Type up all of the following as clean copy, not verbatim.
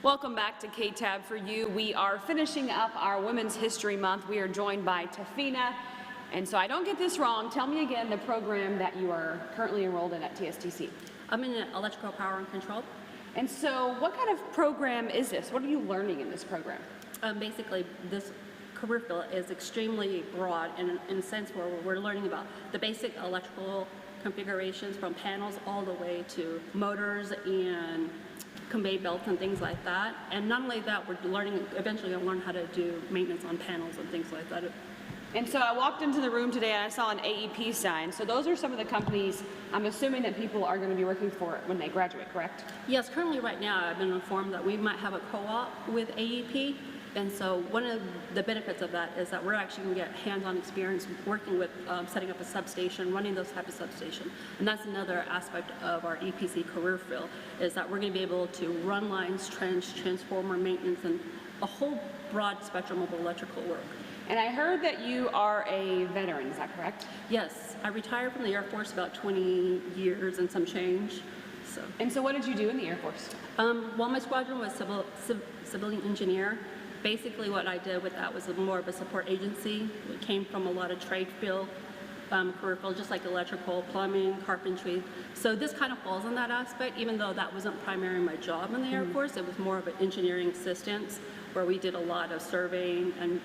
Welcome back to KTAB for You. We are finishing up our Women's History Month. We are joined by Tafina. And so I don't get this wrong, tell me again the program that you are currently enrolled in at TSTC. I'm in electrical power and control. And so what kind of program is this? What are you learning in this program? Basically, this career field is extremely broad in a sense where we're learning about the basic electrical configurations from panels all the way to motors and conveyor belts and things like that. And not only that, we're eventually going to learn how to do maintenance on panels and things like that. And so I walked into the room today and I saw an AEP sign. So those are some of the companies I'm assuming that people are going to be working for when they graduate, correct? Yes, currently right now I've been informed that we might have a co-op with AEP. And so one of the benefits of that is that we're actually going to get hands-on experience working with setting up a substation, running those types of substations. And that's another aspect of our EPC career field, is that we're going to be able to run lines, trench, transformer maintenance, and a whole broad spectrum of electrical work. And I heard that you are a veteran, is that correct? Yes, I retired from the Air Force about 20 years and some change. And so what did you do in the Air Force? Well, my squadron was civilian engineer. Basically what I did with that was more of a support agency. We came from a lot of trade field, career field, just like electrical, plumbing, carpentry. So this kind of falls in that aspect, even though that wasn't primarily my job in the Air Force. It was more of an engineering assistance where we did a lot of surveying and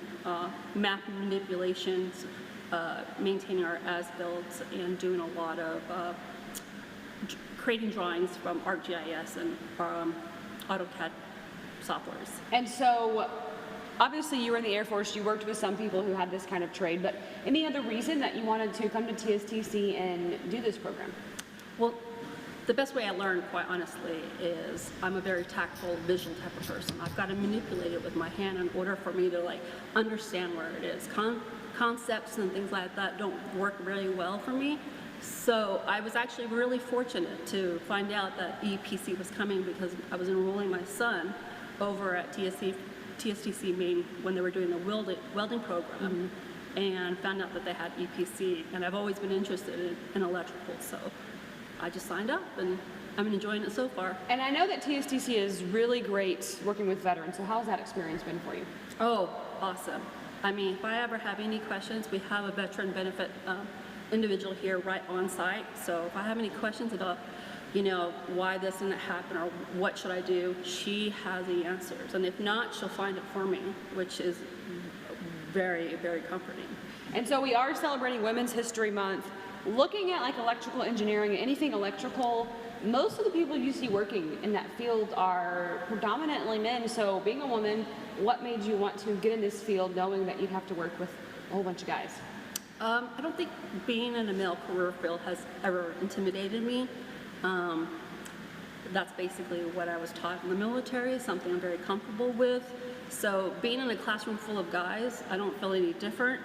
map manipulations, maintaining our as-builts, and doing a lot of creating drawings from ArcGIS and AutoCAD softwares. And so obviously you were in the Air Force, you worked with some people who had this kind of trade, but any other reason that you wanted to come to TSTC and do this program? Well, the best way I learned, quite honestly, is I'm a very tactful, visual type of person. I've got to manipulate it with my hand in order for me to understand where it is. Concepts and things like that don't work really well for me. So I was actually really fortunate to find out that EPC was coming because I was enrolling my son over at TSTC Maine when they were doing the welding program, and found out that they had EPC, and I've always been interested in electrical, so I just signed up and I'm enjoying it so far. And I know that TSTC is really great working with veterans, so how's that experience been for you? Oh, awesome. I mean, if I ever have any questions, we have a veteran benefit individual here right on site, so if I have any questions about why this didn't happen or what should I do, she has the answers. And if not, she'll find it for me, which is very, very comforting. And so we are celebrating Women's History Month. Looking at electrical engineering, anything electrical, most of the people you see working in that field are predominantly men. So being a woman, what made you want to get in this field knowing that you'd have to work with a whole bunch of guys? I don't think being in a male career field has ever intimidated me. That's basically what I was taught in the military, something I'm very comfortable with. So being in a classroom full of guys, I don't feel any different.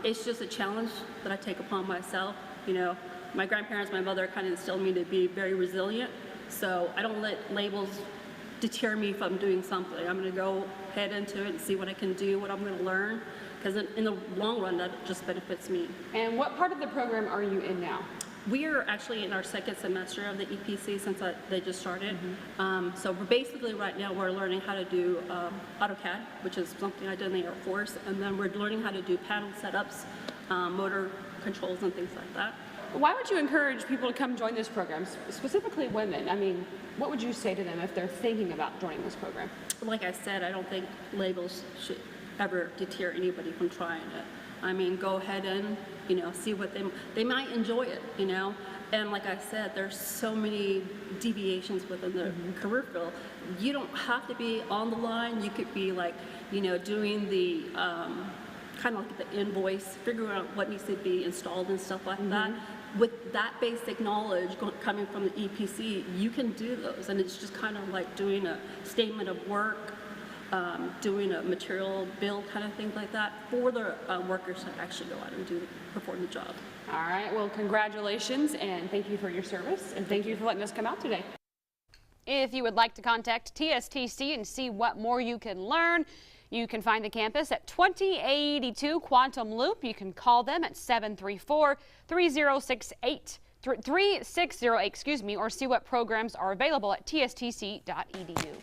It's just a challenge that I take upon myself. My grandparents, my mother kind of instilled me to be very resilient. So I don't let labels deter me from doing something. I'm going to go head into it and see what I can do, what I'm going to learn. Because in the long run, that just benefits me. And what part of the program are you in now? We are actually in our second semester of the EPC since they just started. So we're basically right now we're learning how to do AutoCAD, which is something I did in the Air Force, and then we're learning how to do panel setups, motor controls, and things like that. Why would you encourage people to come join this program, specifically women? I mean, what would you say to them if they're thinking about joining this program? Like I said, I don't think labels should ever deter anybody from trying it. I mean, go ahead and, see what they might enjoy it, And like I said, there's so many deviations within the career field. You don't have to be on the line. You could be doing the, kind of like the invoice, figuring out what needs to be installed and stuff like that. With that basic knowledge coming from the EPC, you can do those. And it's just kind of like doing a statement of work, doing a material build kind of things like that for the workers to actually go out and perform the job. All right, well, congratulations and thank you for your service and thank you for letting us come out today. If you would like to contact TSTC and see what more you can learn, you can find the campus at 2082 Quantum Loop. You can call them at 734-3068, 3608, or see what programs are available at tstc.edu.